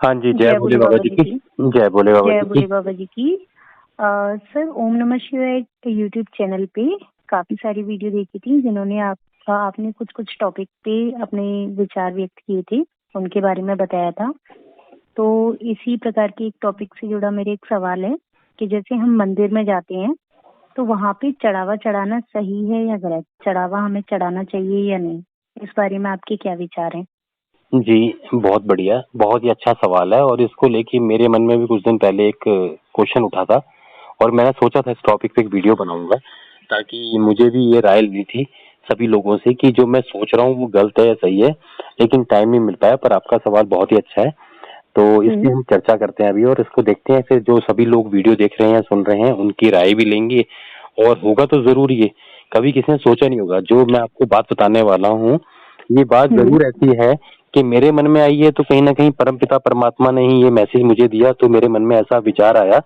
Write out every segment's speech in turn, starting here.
हाँ जी, जय जय भोले बोले बाबा बाबा जी जी की। की। जय भोले बाबा जय जी की। बोले बाबा जी की। सर, ओम नमः शिवाय यूट्यूब चैनल पे काफी सारी वीडियो देखी थी जिन्होंने आपने कुछ कुछ टॉपिक पे अपने विचार व्यक्त किए थे, उनके बारे में बताया था। तो इसी प्रकार के एक टॉपिक से जुड़ा मेरे एक सवाल है कि जैसे हम मंदिर में जाते हैं तो वहाँ पे चढ़ावा चढ़ाना सही है या गलत? चढ़ावा हमें चढ़ाना चाहिए या नहीं? इस बारे में आपके क्या विचार हैं? जी, बहुत बढ़िया, बहुत ही अच्छा सवाल है और इसको लेके मेरे मन में भी कुछ दिन पहले एक क्वेश्चन उठा था और मैंने सोचा था इस टॉपिक पे एक वीडियो बनाऊंगा ताकि मुझे भी ये राय लेनी थी सभी लोगों से कि जो मैं सोच रहा हूँ वो गलत है या सही है, लेकिन टाइम नहीं मिल पाया। पर आपका सवाल बहुत ही अच्छा है, तो इस पे हम चर्चा करते हैं अभी और इसको देखते हैं। फिर जो सभी लोग वीडियो देख रहे हैं, सुन रहे हैं, उनकी राय भी लेंगे और होगा तो जरूर ये कभी किसी ने सोचा नहीं होगा। जो मैं आपको बात बताने वाला हूँ, ये बात जरूर ऐसी है कि मेरे मन में आई है, तो कहीं ना कहीं परमपिता परमात्मा ने ही ये मैसेज मुझे दिया, तो मेरे मन में ऐसा विचार आया।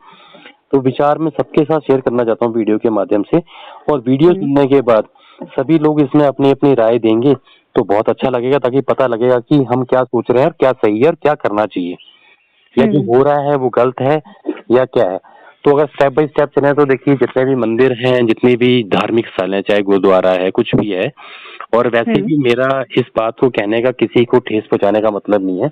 तो विचार मैं सबके साथ शेयर करना चाहता हूँ वीडियो के माध्यम से, और वीडियो सुनने के बाद सभी लोग इसमें अपनी अपनी राय देंगे तो बहुत अच्छा लगेगा, ताकि पता लगेगा कि हम क्या सोच रहे हैं और क्या सही है और क्या करना चाहिए, या जो हो रहा है वो गलत है या क्या है। तो अगर स्टेप बाय स्टेप चले तो देखिए, जितने भी मंदिर हैं, जितनी भी धार्मिक स्थल हैं, चाहे गुरुद्वारा है, कुछ भी है, और वैसे भी मेरा इस बात को कहने का किसी को ठेस पहुंचाने का मतलब नहीं है,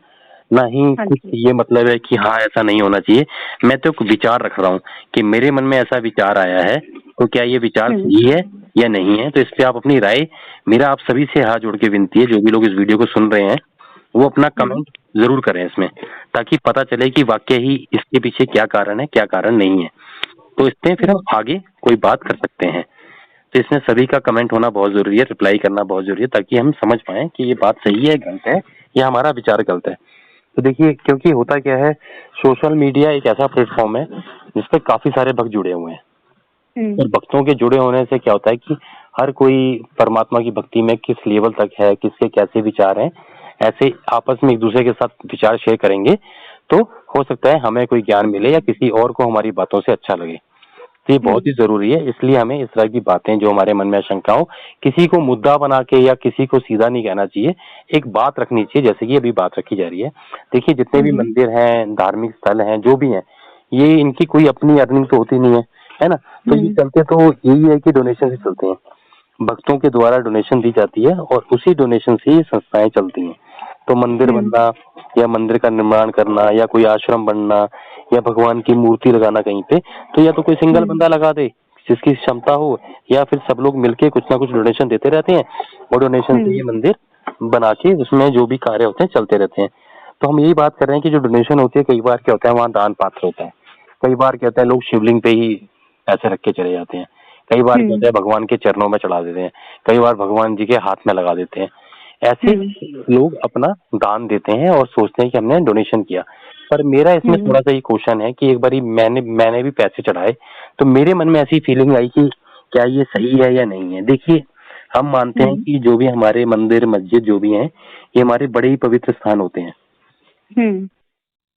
ना ही हाँ कुछ जी। ये मतलब है कि हाँ ऐसा नहीं होना चाहिए। मैं तो एक विचार रख रहा हूँ कि मेरे मन में ऐसा विचार आया है, तो क्या ये विचार सही है या नहीं है। तो इस पे आप अपनी राय, मेरा आप सभी से हाथ जोड़ के विनती है, जो भी लोग इस वीडियो को सुन रहे हैं वो अपना कमेंट जरूर करें इसमें, ताकि पता चले कि वाकई ही इसके पीछे क्या कारण है, क्या कारण नहीं है। तो इसमें फिर हम आगे कोई बात कर सकते हैं। तो इसमें सभी का कमेंट होना बहुत जरूरी है, रिप्लाई करना बहुत जरूरी है, ताकि हम समझ पाए कि ये बात सही है, गलत है, या हमारा विचार गलत है। तो देखिए, क्योंकि होता क्या है, सोशल मीडिया एक ऐसा प्लेटफॉर्म है जिस पे काफी सारे भक्त जुड़े हुए हैं, और भक्तों के जुड़े होने से क्या होता है कि हर कोई परमात्मा की भक्ति में किस लेवल तक है, किसके कैसे विचार हैं, ऐसे आपस में एक दूसरे के साथ विचार शेयर करेंगे तो हो सकता है हमें कोई ज्ञान मिले या किसी और को हमारी बातों से अच्छा लगे। तो ये बहुत ही जरूरी है, इसलिए हमें इस तरह की बातें, जो हमारे मन में शंका हो, किसी को मुद्दा बना के या किसी को सीधा नहीं कहना चाहिए, एक बात रखनी चाहिए, जैसे कि अभी बात रखी जा रही है। देखिए, जितने भी मंदिर हैं, धार्मिक स्थल हैं, जो भी हैं, ये इनकी कोई अपनी अर्निंग तो होती नहीं है ना। तो ये चलते तो यही है कि डोनेशन से चलते हैं, भक्तों के द्वारा डोनेशन दी जाती है और उसी डोनेशन से ये संस्थाएं चलती हैं। तो मंदिर बनना या मंदिर का निर्माण करना या कोई आश्रम बनना या भगवान की मूर्ति लगाना कहीं पे, तो या तो कोई सिंगल बंदा लगा दे जिसकी क्षमता हो, या फिर सब लोग मिलके कुछ ना कुछ डोनेशन देते रहते हैं और डोनेशन से ये मंदिर बना के उसमें जो भी कार्य होते हैं चलते रहते हैं। तो हम यही बात कर रहे हैं कि जो डोनेशन होती है, कई बार क्या होता है वहाँ दान पात्र होता है, कई बार क्या होता है लोग शिवलिंग पे ही पैसे रख के चले जाते हैं, कई बार क्या होता है भगवान के चरणों में चढ़ा देते हैं, कई बार भगवान जी के हाथ में लगा देते हैं। ऐसे लोग अपना दान देते हैं और सोचते हैं कि हमने डोनेशन किया। पर मेरा इसमें थोड़ा सा ये क्वेश्चन है कि एक बारी मैंने भी पैसे चढ़ाए, तो मेरे मन में ऐसी फीलिंग आई कि क्या ये सही है या नहीं है। देखिए, हम मानते हैं कि जो भी हमारे मंदिर मस्जिद जो भी हैं, ये हमारे बड़े ही पवित्र स्थान होते हैं,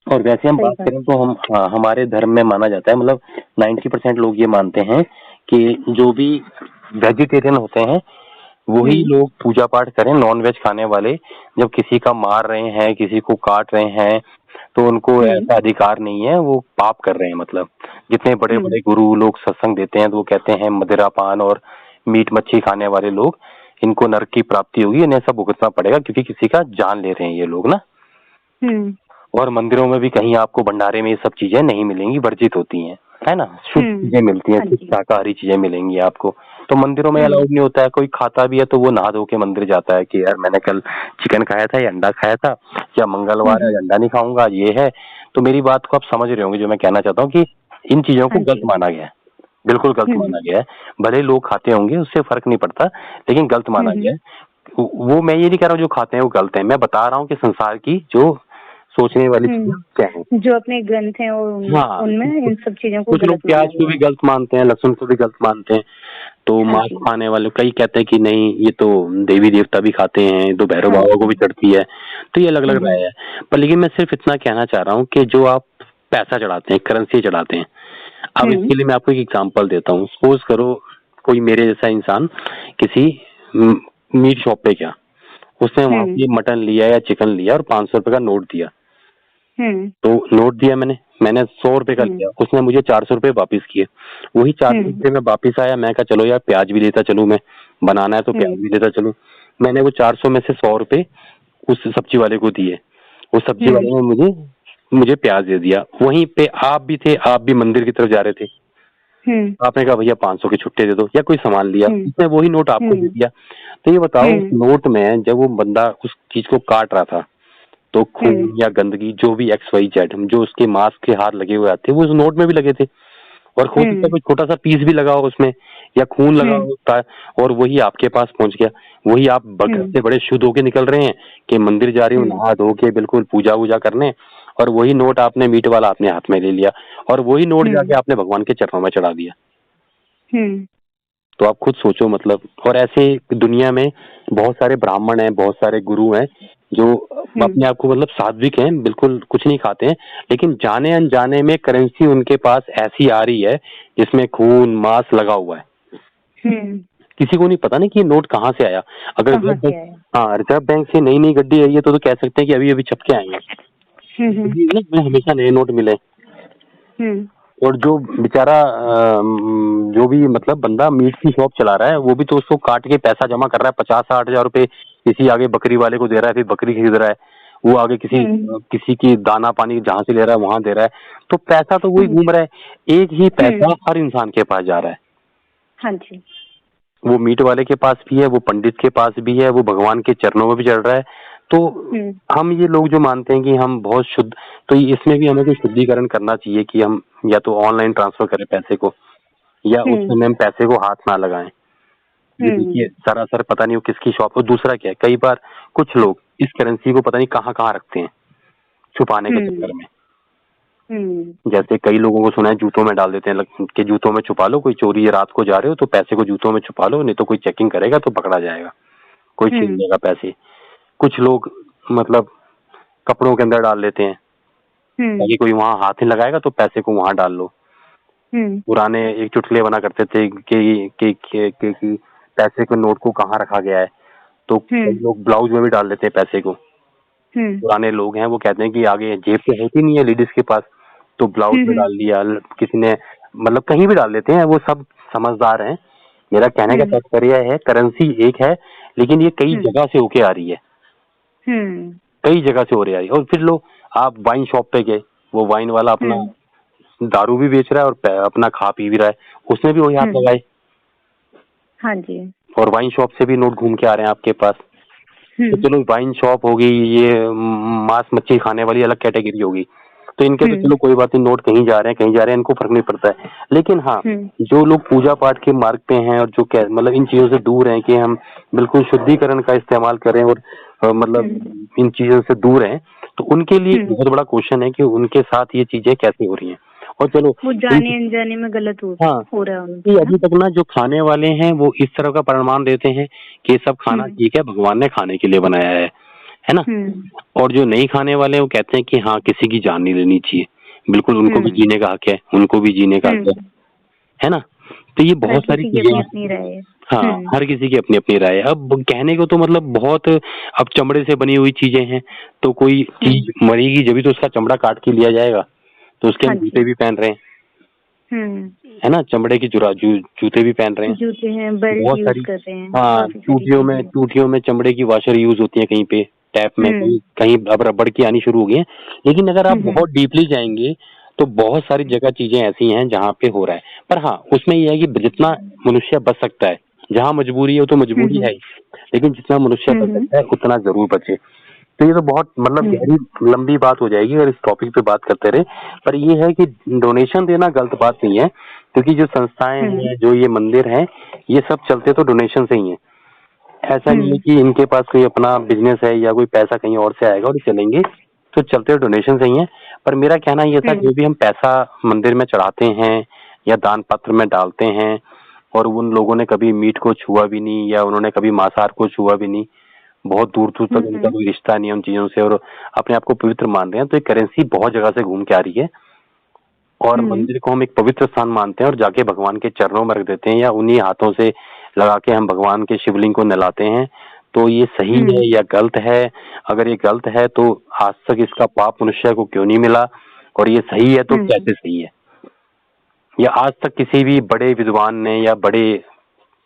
और वैसे हम बात करें तो हम, हाँ, हमारे धर्म में माना जाता है, मतलब 90% लोग ये मानते हैं कि जो भी वेजिटेरियन होते हैं वही लोग पूजा पाठ करें। नॉन वेज खाने वाले जब किसी का मार रहे हैं, किसी को काट रहे हैं, तो उनको ऐसा अधिकार नहीं है, वो पाप कर रहे हैं। मतलब जितने बड़े बड़े गुरु लोग सत्संग देते हैं तो वो कहते हैं मदिरा पान और मीट मच्छी खाने वाले लोग, इनको नरक की प्राप्ति होगी, इन्हें सब भुगतना पड़ेगा, क्योंकि किसी का जान ले रहे हैं ये लोग ना। और मंदिरों में भी कहीं आपको भंडारे में ये सब चीजें नहीं मिलेंगी, वर्जित होती हैं, है ना। शुद्ध चीजें मिलती हैं, शुद्ध शाकाहारी चीजें मिलेंगी आपको। तो मंदिरों में अलाउड नहीं होता है। कोई खाता भी है तो वो नहा धो के मंदिर जाता है कि यार मैंने कल चिकन खाया था या अंडा खाया था, या मंगलवार है अंडा नहीं खाऊंगा, ये है। तो मेरी बात को आप समझ रहे होंगे जो मैं कहना चाहता हूँ, कि इन चीजों को गलत माना गया है, बिल्कुल गलत माना गया है। भले लोग खाते होंगे, उससे फर्क नहीं पड़ता, लेकिन गलत माना गया है। वो मैं ये नहीं कह रहा हूँ जो खाते हैं वो गलत है, मैं बता रहा हूँ कि संसार की जो सोचने वाली चीजें क्या है। जो अपने ग्रंथ हैं हाँ, उनमें इन सब चीजों को कुछ लोग गलत माना प्याज को गया भी गलत मानते हैं, लहसुन को भी गलत मानते हैं। तो मांस खाने वाले कई कहते हैं कि नहीं, ये तो देवी देवता भी खाते हैं, तो भैरव बाबा को भी चढ़ती है। तो ये अलग अलग राय है। पर लेकिन मैं सिर्फ इतना कहना चाह रहा हूँ कि जो आप पैसा चढ़ाते हैं, करेंसी चढ़ाते हैं, अब इसके लिए मैं आपको एक एग्जांपल देता हूँ। सपोज करो कोई मेरे जैसा इंसान किसी मीट शॉप पे गया, उसने वहां से मटन लिया या चिकन लिया और 500 रुपए का नोट दिया, तो नोट दिया मैंने 100 रुपए का लिया, उसने मुझे 400 रुपए वापिस किए। वही 400 रुपए में वापिस आया, मैं कहा चलो यार प्याज भी लेता चलूं, मैं बनाना है तो प्याज भी लेता चलूं। मैंने वो 400 में से 100 रुपए उस सब्जी वाले को दिए, उस सब्जी वाले ने मुझे प्याज दे दिया। वहीं पे आप भी थे, आप भी मंदिर की तरफ जा रहे थे, आपने कहा भैया 500 के छुट्टे दे दो, या कोई सामान लिया, उसने वही नोट आपको दे दिया। तो ये बताओ उस नोट में जब वो बंदा उस चीज को काट रहा था तो खून या गंदगी जो भी XYZ जो उसके मांस के हार लगे हुए आते वो उस नोट में भी लगे थे, और हो सकता है कोई छोटा सा पीस भी लगा हो उसमें, या खून लगा होता है, और वही आपके पास पहुंच गया। वही आप घर से बड़े शुद्ध होके निकल रहे हैं कि मंदिर जा रही हूँ नहा धो के बिल्कुल पूजा वूजा करने, और वही नोट आपने मीट वाला अपने हाथ में ले लिया, और वही नोट जाके आपने भगवान के चरणों में चढ़ा दिया। तो आप खुद सोचो मतलब। और ऐसे दुनिया में बहुत सारे ब्राह्मण हैं, बहुत सारे गुरु हैं जो अपने आप को मतलब सात्विक हैं, बिल्कुल कुछ नहीं खाते हैं, लेकिन जाने अनजाने में करेंसी उनके पास ऐसी आ रही है जिसमें खून मांस लगा हुआ है। किसी को नहीं पता नहीं कि ये नोट कहाँ से आया। अगर रिजर्व बैंक से नई गड्डी आई है तो कह सकते हैं कि अभी अभी छप के आई है, हमेशा नए नोट मिले। और जो बेचारा जो भी मतलब बंदा मीट की शॉप चला रहा है वो भी तो उसको काट के पैसा जमा कर रहा है, 50-60 हजार रुपए किसी आगे बकरी वाले को दे रहा है, फिर बकरी खरीद रहा है, वो आगे किसी की दाना पानी जहाँ से ले रहा है वहां दे रहा है, तो पैसा तो वही घूम रहा है। एक ही पैसा हर इंसान के पास जा रहा है। हाँ जी। वो मीट वाले के पास भी है, वो पंडित के पास भी है, वो भगवान के चरणों में भी चढ़ रहा है। तो हम ये लोग जो मानते हैं कि हम बहुत शुद्ध, तो इसमें भी हमें कोई शुद्धिकरण करना चाहिए कि हम या तो ऑनलाइन ट्रांसफर करें पैसे को, या उस समय हम पैसे को हाथ ना लगाएं। देखिए सरासर पता नहीं वो किसकी शॉप। और दूसरा क्या है, कई बार कुछ लोग इस करेंसी को पता नहीं कहाँ कहाँ रखते हैं छुपाने के चक्कर में। जैसे कई लोगों को सुना है जूतों में डाल देते हैं कि जूतों में छुपा लो, कोई चोरी रात को जा रहे हो तो पैसे को जूतों में छुपा लो, नहीं तो कोई चेकिंग करेगा तो पकड़ा जाएगा, कोई छीन लेगा पैसे। कुछ लोग मतलब कपड़ों के अंदर डाल लेते हैं ताकि कोई वहां हाथ नहीं लगाएगा तो पैसे को वहां डाल लो। पुराने एक चुटकुले बना करते थे कि पैसे के नोट को कहाँ रखा गया है, तो लोग ब्लाउज में भी डाल देते हैं पैसे को। पुराने लोग हैं वो कहते हैं कि आगे जेब तो होती नहीं है लेडीज के पास, तो ब्लाउज में डाल दिया, किसी ने मतलब कहीं भी डाल देते हैं, वो सब समझदार हैं। मेरा कहने का तात्पर्य है करेंसी एक है लेकिन ये कई जगह से होके आ रही है, कई जगह से हो रही है। और फिर लोग आप वाइन शॉप पे गए, वो वाइन वाला अपना दारू भी बेच रहा है और अपना खा पी भी रहा है, उसने भी वही हाथ लगाए। हाँ जी। और वाइन शॉप से भी नोट घूम के आ रहे हैं आपके पास। तो चलो वाइन शॉप होगी, ये मांस मच्छी खाने वाली अलग कैटेगरी होगी, तो इनके तो चलो कोई बात नहीं, नोट कहीं जा रहे हैं इनको फर्क नहीं पड़ता है। लेकिन हाँ जो लोग पूजा पाठ के मार्ग पे हैं और जो मतलब इन चीजों से दूर हैं कि हम बिल्कुल शुद्धिकरण का इस्तेमाल करें और मतलब इन चीजों से दूर हैं, तो उनके लिए बहुत बड़ा क्वेश्चन है कि उनके साथ ये चीजें कैसे हो रही हैं। और चलो वो जाने अनजाने में गलत हो रहा है। अभी तक ना जो खाने वाले हैं वो इस तरह का प्रमाण देते हैं कि ये सब खाना ठीक है, भगवान ने खाने के लिए बनाया है ना। और जो नहीं खाने वाले वो कहते हैं कि हाँ किसी की जान नहीं लेनी चाहिए, बिल्कुल उनको भी जीने का हक है, उनको भी जीने का हक है ना। तो ये बहुत सारी चीजें, हाँ हर किसी की अपनी अपनी राय है। अब कहने को तो मतलब बहुत, अब चमड़े से बनी हुई चीजें हैं तो कोई चीज मरेगी जब भी तो उसका चमड़ा काट के लिया जाएगा, तो उसके हम जूते भी पहन रहे हैं है ना, चमड़े की जूते भी पहन रहे हैं, जूते हैं, बेल्ट बहुत सारी कर रहे हैं। हाँ टूटियों में चमड़े की वाशर यूज होती है, कहीं पे टैप में, कहीं अब रबड़ की आनी शुरू हो गई है। लेकिन अगर आप बहुत डीपली जाएंगे तो बहुत सारी जगह चीजें ऐसी हैं जहाँ पे हो रहा है। पर हाँ उसमें यह है कि जितना मनुष्य बच सकता है, जहाँ मजबूरी है वो तो मजबूरी है ही, लेकिन जितना मनुष्य बच सकता है उतना जरूर बचे। तो ये तो बहुत मतलब गहरी लंबी बात हो जाएगी अगर इस टॉपिक पे बात करते रहे। पर ये है कि डोनेशन देना गलत बात नहीं है, क्योंकि जो संस्थाएं हैं, जो ये मंदिर हैं, ये सब चलते तो डोनेशन से ही है। ऐसा नहीं है कि इनके पास कोई अपना बिजनेस है या कोई पैसा कहीं और से आएगा और चलेंगे, तो चलते डोनेशन से ही है। पर मेरा कहना ये था जो भी हम पैसा मंदिर में चढ़ाते हैं या दान पत्र में डालते हैं और उन लोगों ने कभी मीट को छुआ भी नहीं या उन्होंने कभी मांसाहार को छुआ भी नहीं, बहुत दूर दूर तक उनका कोई रिश्ता नहीं है उन चीजों से, और अपने आप को पवित्र मान रहे हैं, तो ये करेंसी बहुत जगह से घूम के आ रही है। और मंदिर को हम एक पवित्र स्थान मानते हैं और जाके भगवान के चरणों में रख देते हैं या उन्हीं हाथों से लगा के हम भगवान के शिवलिंग को नहलाते हैं, तो ये सही है या गलत है? अगर ये गलत है तो आज तक इसका पाप मनुष्य को क्यों नहीं मिला, और ये सही है तो कैसे सही है? या आज तक किसी भी बड़े विद्वान ने या बड़े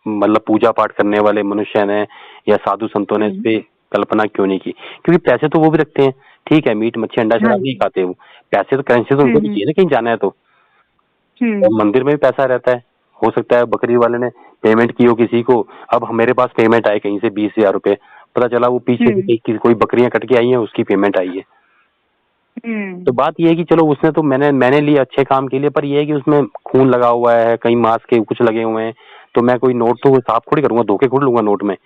मतलब पूजा पाठ करने वाले मनुष्य ने या साधु संतों ने इस पे कल्पना क्यों नहीं की? क्योंकि पैसे तो वो भी रखते हैं, ठीक है, मीट मच्छी अंडा शराब नहीं खाते वो, पैसे तो करेंसी तो उनको भी चाहिए ना कहीं जाना है तो मंदिर में भी पैसा रहता है। हो सकता है बकरी वाले ने पेमेंट की हो किसी को, अब मेरे पास पेमेंट आए कहीं से 20,000 रुपए, पता चला वो पीछे से कोई बकरियां कट के आई हैं, उसकी पेमेंट आई है। तो बात ये है कि चलो उसने तो मैंने लिए अच्छे काम के लिए, पर ये है कि उसमें खून लगा हुआ है, कहीं मांस के कुछ लगे हुए हैं, तो मैं कोई नोट तो साफ थोड़ी करूंगा, धोखे खोल लूंगा नोट में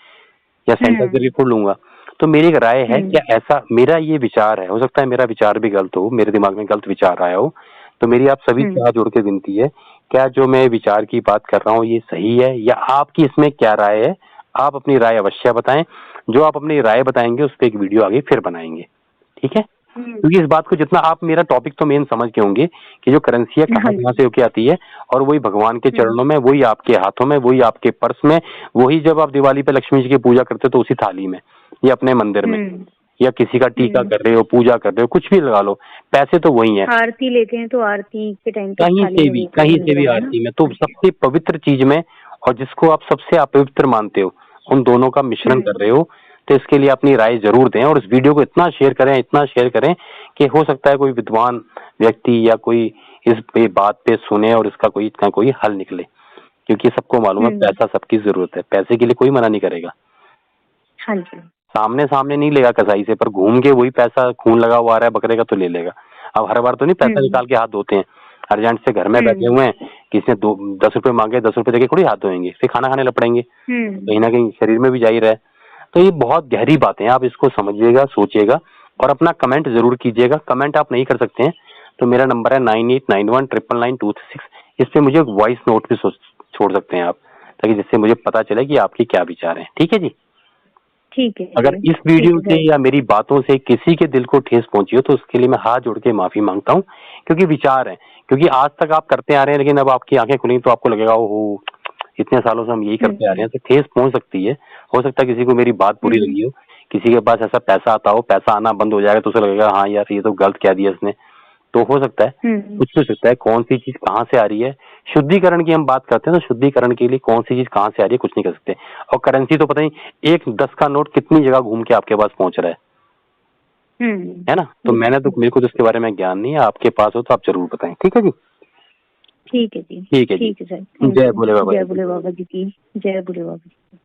या सेंटर करके खोल लूंगा। तो मेरी एक राय है, क्या ऐसा मेरा ये विचार है, हो सकता है मेरा विचार भी गलत हो, मेरे दिमाग में गलत विचार आया हो, तो मेरी आप सभी से हाथ जोड़ के विनती है, क्या जो मैं विचार की बात कर रहा हूँ ये सही है, या आपकी इसमें क्या राय है? आप अपनी राय अवश्य बताएं। जो आप अपनी राय बताएंगे उस पर एक वीडियो आगे फिर बनाएंगे, ठीक है? क्योंकि इस बात को जितना आप, मेरा टॉपिक तो मेन समझ के होंगे कि जो करेंसी है कहाँ से होके आती है, और वही भगवान के चरणों में, वही आपके हाथों में, वही आपके पर्स में, वही जब आप दिवाली पे लक्ष्मी जी की पूजा करते हो तो उसी थाली में या अपने मंदिर में, या किसी का टीका कर रहे हो, पूजा कर रहे हो, कुछ भी लगा लो, पैसे तो वही है। आरती लेते हैं तो आरती के टाइम कहीं से भी आरती में तो सबसे पवित्र चीज में, और जिसको आप सबसे अपवित्र मानते हो, उन दोनों का मिश्रण कर रहे हो। तो इसके लिए अपनी राय जरूर दें, और इस वीडियो को इतना शेयर करें कि हो सकता है कोई विद्वान व्यक्ति या कोई इस बात पे सुने और इसका कोई हल निकले, क्योंकि सबको मालूम है पैसा सबकी जरूरत है, पैसे के लिए कोई मना नहीं करेगा। हाँ जी। सामने नहीं लेगा कसाई से, पर घूम के वही पैसा खून लगा हुआ आ रहा है बकरे का तो ले लेगा। अब हर बार तो नहीं पैसा निकाल के हाथ धोते हैं, अर्जेंट से घर में बैठे हुए हैं, किसी ने 10 रुपए मांगे, 10 रुपए देके थोड़ी हाथ धोएंगे, फिर खाना खाने लपड़ेंगे, कहीं ना कहीं शरीर में भी जा ही रहा है। तो ये बहुत गहरी बातें हैं, आप इसको समझिएगा, सोचिएगा, और अपना कमेंट जरूर कीजिएगा। कमेंट आप नहीं कर सकते हैं तो मेरा नंबर है 9891999236, इस पे मुझे वॉइस नोट भी छोड़ सकते हैं आप, ताकि जिससे मुझे पता चले कि आपके क्या विचार हैं। ठीक है जी? ठीक है। अगर इस वीडियो से या मेरी बातों से किसी के दिल को ठेस पहुंची हो तो उसके लिए मैं हाथ जोड़ के माफी मांगता हूं, क्योंकि विचार है, क्योंकि आज तक आप करते आ रहे हैं, लेकिन अब आपकी आंखें खुली तो आपको लगेगा ओहो इतने सालों से हम यही करते आ रहे हैं, तो ठेस पहुंच सकती है। हो सकता है किसी को मेरी बात बुरी लगी हो, किसी के पास ऐसा पैसा आता हो, पैसा आना बंद हो जाएगा तो उसे लगेगा हाँ यार ये तो गलत कह दिया इसने, तो हो सकता है कुछ हो सकता है। कौन सी चीज कहाँ से आ रही है, शुद्धिकरण की हम बात करते हैं तो शुद्धिकरण के लिए कौन सी चीज कहाँ से आ रही है कुछ नहीं कर सकते। और करेंसी तो पता नहीं 1 10 का नोट कितनी जगह घूम के आपके पास पहुंच रहा है ना? तो मेरे को तो इसके बारे में ज्ञान नहीं है, आपके पास हो तो आप जरूर बताएं। ठीक है जी? ठीक है जी। ठीक है सर। जय भोले बाबा। जय भोले बाबा जी की। जय भोले बाबा जी।